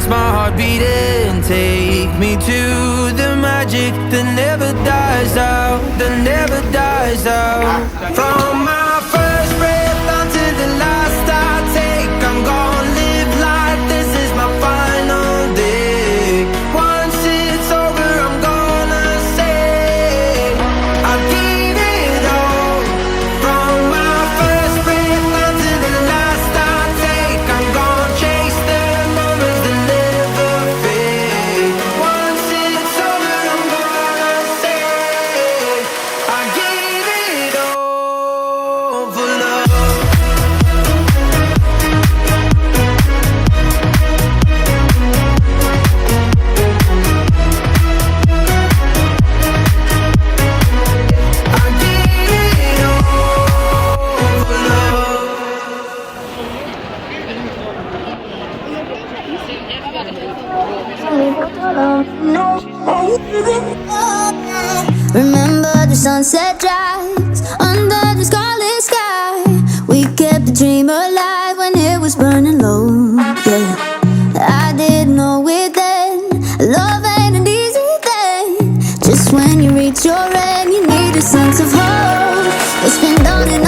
my heart beating. Take me to the magic that never dies out, that never dies out. From my first breath until the last I take, I'm gonna live like this is my final day. Once it's over, I'm gonna say I gave it all. From my first breath until the last I take, I'm gonna chase the moments that never fade. Once it's over, I'm gonna say I gave it all for love. I gave it all for love. Remember the sunset drives under the scarlet sky. We kept the dream alive when it was burning low. Yeah, I didn't know it then. Love ain't an easy thing. Just when you reach your end, you need a sense of hope. It's been done and